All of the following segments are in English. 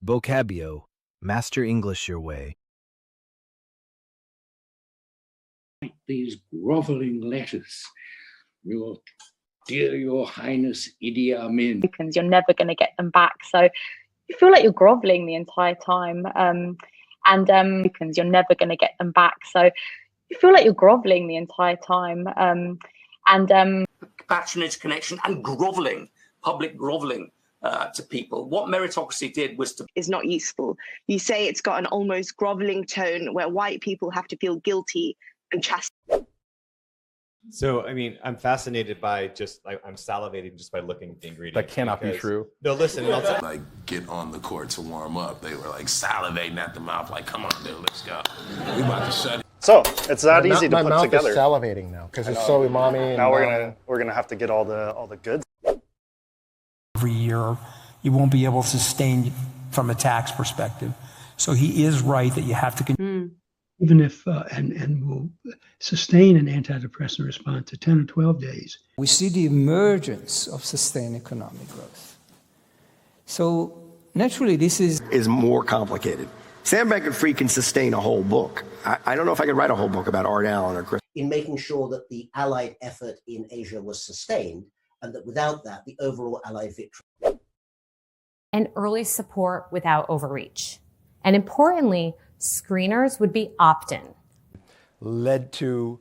Vocabio. Master English your way. These groveling letters. Your Highness Idi Amin. You're never going to get them back. So you feel like you're groveling the entire time. You're never going to get them back. So you feel like you're groveling the entire time. Patronage connection and groveling, public groveling to people. What meritocracy did was to... is not useful. You say it's got an almost groveling tone where white people have to feel guilty and chastised. So, I mean, I'm fascinated by just, I'm salivating just by looking at the ingredients. That cannot be true. No, listen. Like, get on the court to warm up. They were like salivating at the mouth, like, come on, dude, let's go. We about to shut it. So, it's that easy to put together. My mouth is salivating now because it's so umami. Now we're gonna have to get all the goods. Every year, you won't be able to sustain from a tax perspective. So he is right that you have to... Even if, and will sustain an antidepressant response to 10 or 12 days. We see the emergence of sustained economic growth. So naturally, this is more complicated. Sam Bankman-Fried can sustain a whole book. I don't know if I could write a whole book about Art Allen or Chris. In making sure that the Allied effort in Asia was sustained, and that without that, the overall Allied victory. And early support without overreach. And importantly, screeners would be opt-in. Led to,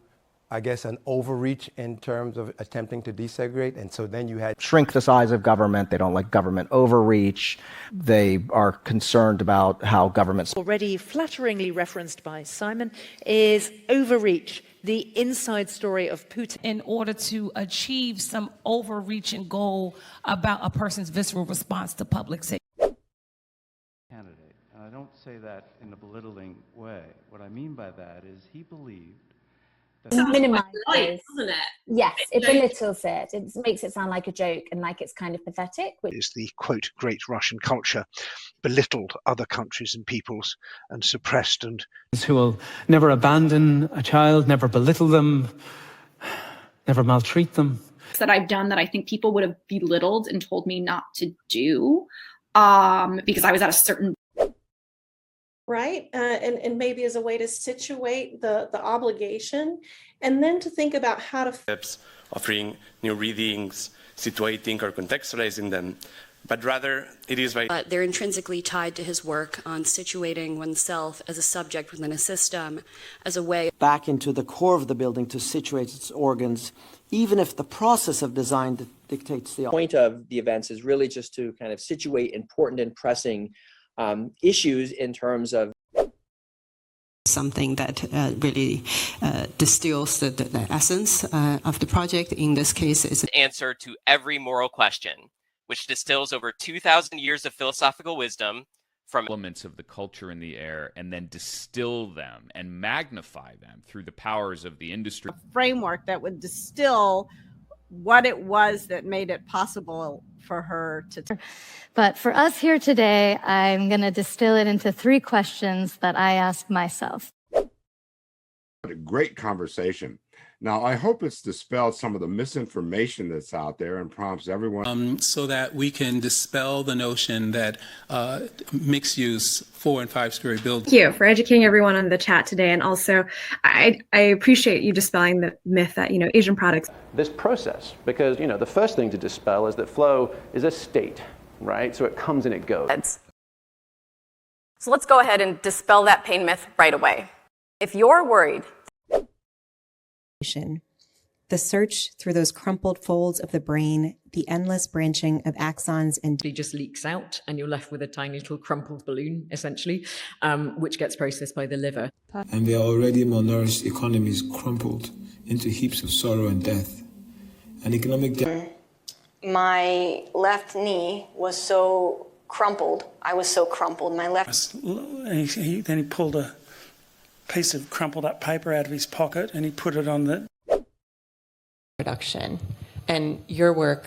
I guess, an overreach in terms of attempting to desegregate. And so then you had... Shrink the size of government. They don't like government overreach. They are concerned about how governments... Already flatteringly referenced by Simon is overreach, the inside story of Putin. In order to achieve some overreaching goal about a person's visceral response to public safety. I don't say that in a belittling way. What I mean by that is he believed that... It minimizes, doesn't it? Yes, it belittles it. It makes it sound like a joke and like it's kind of pathetic. Is the, quote, great Russian culture belittled other countries and peoples and suppressed and... Who will never abandon a child, never belittle them, never maltreat them. That I've done that I think people would have belittled and told me not to do because I was at a certain... Right? And maybe as a way to situate the obligation, and then to think about how to... Offering new readings, situating or contextualizing them, but rather it is by... They're intrinsically tied to his work on situating oneself as a subject within a system, as a way... Back into the core of the building to situate its organs, even if the process of design dictates the... The point of the events is really just to kind of situate important and pressing issues in terms of something that really distills the essence of the project. In this case, is an answer to every moral question, which distills over 2,000 years of philosophical wisdom from elements of the culture in the air and then distill them and magnify them through the powers of the industry. A framework that would distill what it was that made it possible for her to... But for us here today, I'm going to distill it into 3 questions that I ask myself. What a great conversation. Now, I hope it's dispelled some of the misinformation that's out there and prompts everyone... so that we can dispel the notion that mixed-use 4- and 5-story buildings... Thank you for educating everyone on the chat today. And also, I appreciate you dispelling the myth that, Asian products... This process, because, the first thing to dispel is that flow is a state, right? So it comes and it goes. So let's go ahead and dispel that pain myth right away. If you're worried... The search through those crumpled folds of the brain, the endless branching of axons and... It just leaks out and you're left with a tiny little crumpled balloon, essentially, which gets processed by the liver. And their already malnourished economies crumpled into heaps of sorrow and death. And economic death. My left knee was so crumpled. I was so crumpled. My left... Then he pulled a piece of crumpled up paper out of his pocket and he put it on the... Production. And your work,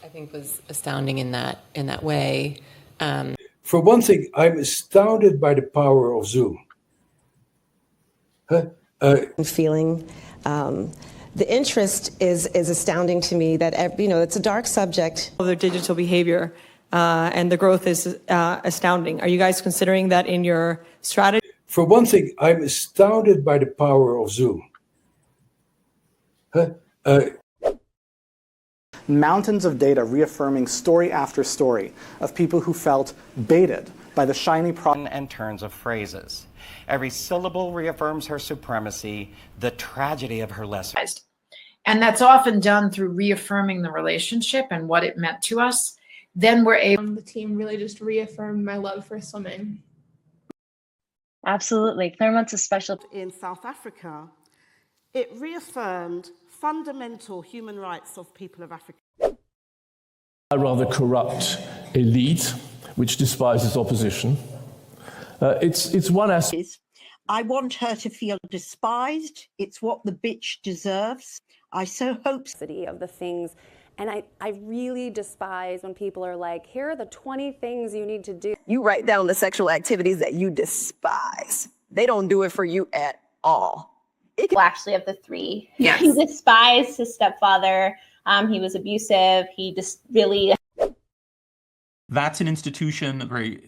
I think, was astounding in that way. For one thing, I'm astounded by the power of Zoom. Feeling the interest is astounding to me that, it's a dark subject. Their digital behavior and the growth is astounding. Are you guys considering that in your strategy? For one thing, I'm astounded by the power of Zoom. Mountains of data reaffirming story after story of people who felt baited by the shiny and turns of phrases. Every syllable reaffirms her supremacy, the tragedy of her lesser. And that's often done through reaffirming the relationship and what it meant to us. Then we're able. The team really just reaffirmed my love for swimming. Absolutely. Claremont is special. In South Africa, it reaffirmed fundamental human rights of people of Africa. A rather corrupt elite which despises opposition. It's one aspect. I want her to feel despised. It's what the bitch deserves. I so hope of the things, and I really despise when people are like, here are the 20 things you need to do. You write down the sexual activities that you despise. They don't do it for you at all. Actually, of the three, yes. He despised his stepfather. He was abusive. He just really. That's an institution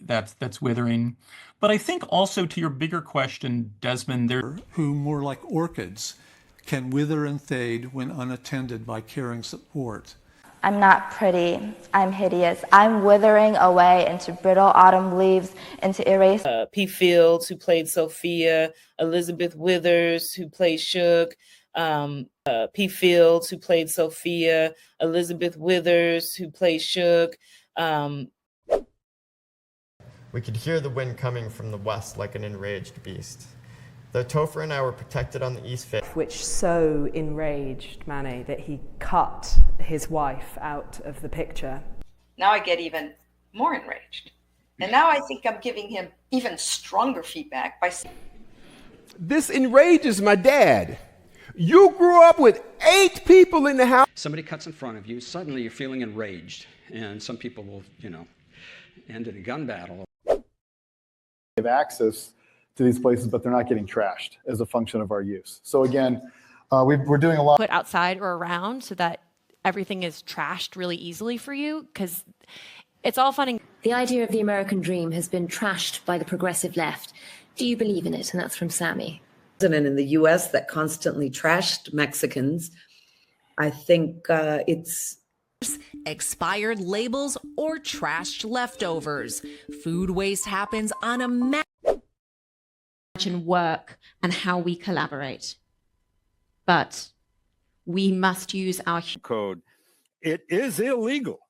that's withering. But I think also to your bigger question, Desmond, who more like orchids can wither and fade when unattended by caring support. I'm not pretty, I'm hideous. I'm withering away into brittle autumn leaves, into erased. P. Fields, who played Sophia, Elizabeth Withers, who played Shook, P. Fields, who played Sophia, Elizabeth Withers, who played Shook. We could hear the wind coming from the west like an enraged beast. Though Topher and I were protected on the east face. Which so enraged Manny that he cut his wife out of the picture. Now I get even more enraged. And now I think I'm giving him even stronger feedback by saying, this enrages my dad. You grew up with 8 people in the house. Somebody cuts in front of you, suddenly you're feeling enraged. And some people will, end in a gun battle. Have access to these places, but they're not getting trashed as a function of our use. So again, we're doing a lot. Put outside or around so that everything is trashed really easily for you, because it's all fun. The idea of the American dream has been trashed by the progressive left. Do you believe in it? And that's from Sammy. President in the U.S. that constantly trashed Mexicans. I think it's expired labels or trashed leftovers. Food waste happens on a and work and how we collaborate. But we must use our code. It is illegal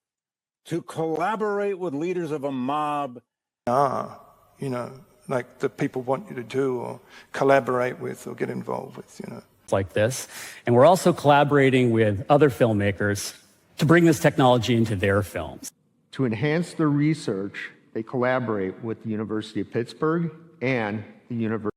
to collaborate with leaders of a mob. Like that people want you to do or collaborate with or get involved with, Like this. And we're also collaborating with other filmmakers to bring this technology into their films. To enhance their research, they collaborate with the University of Pittsburgh and the University.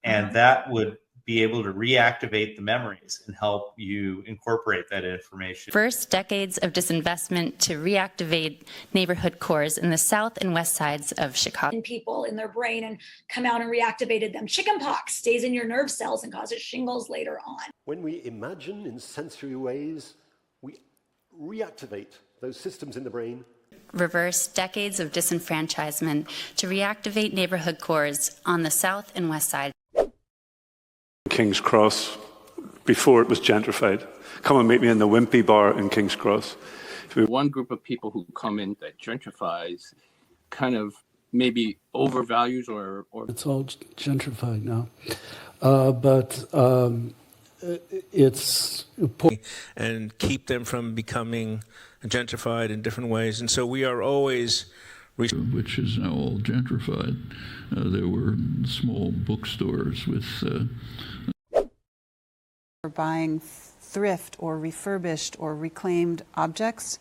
And that would be able to reactivate the memories and help you incorporate that information. First decades of disinvestment to reactivate neighborhood cores in the south and west sides of Chicago. People in their brain and come out and reactivated them. Chickenpox stays in your nerve cells and causes shingles later on. When we imagine in sensory ways, we reactivate those systems in the brain. Reverse decades of disenfranchisement to reactivate neighborhood cores on the south and west side. King's Cross, before it was gentrified. Come and meet me in the Wimpy Bar in King's Cross. One group of people who come in that gentrifies kind of maybe overvalues or... It's all gentrified now. It's... And keep them from becoming gentrified in different ways. And so we are always... Which is now all gentrified. There were small bookstores with... buying thrift or refurbished or reclaimed objects.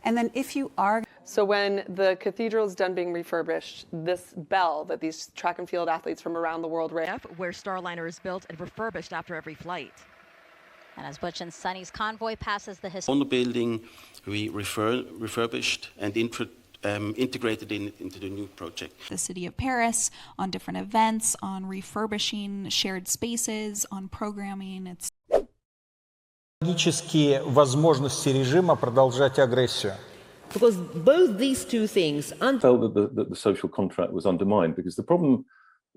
And then if you are... So when the cathedral is done being refurbished, this bell that these track and field athletes from around the world ring... Where Starliner is built and refurbished after every flight. And as Butch and Sonny's convoy passes the... On the building, we refurbished and integrated into the new project. The city of Paris on different events, on refurbishing shared spaces, on programming. It's Логические возможности режима продолжать агрессию. Because both these two things... felt that the social contract was undermined, because the problem,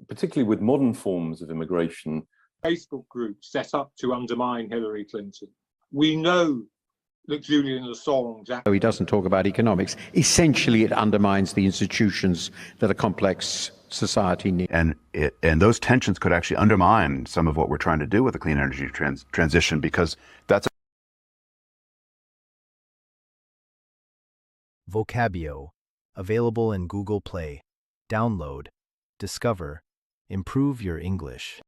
particularly with modern forms of immigration... Facebook groups set up to undermine Hillary Clinton. We know that Julian Assange... He doesn't talk about economics. Essentially, it undermines the institutions that a complex society needs. And those tensions could actually undermine some of what we're trying to do with the clean energy transition, because that's... Vocabio, available in Google Play. Download, discover, improve your English.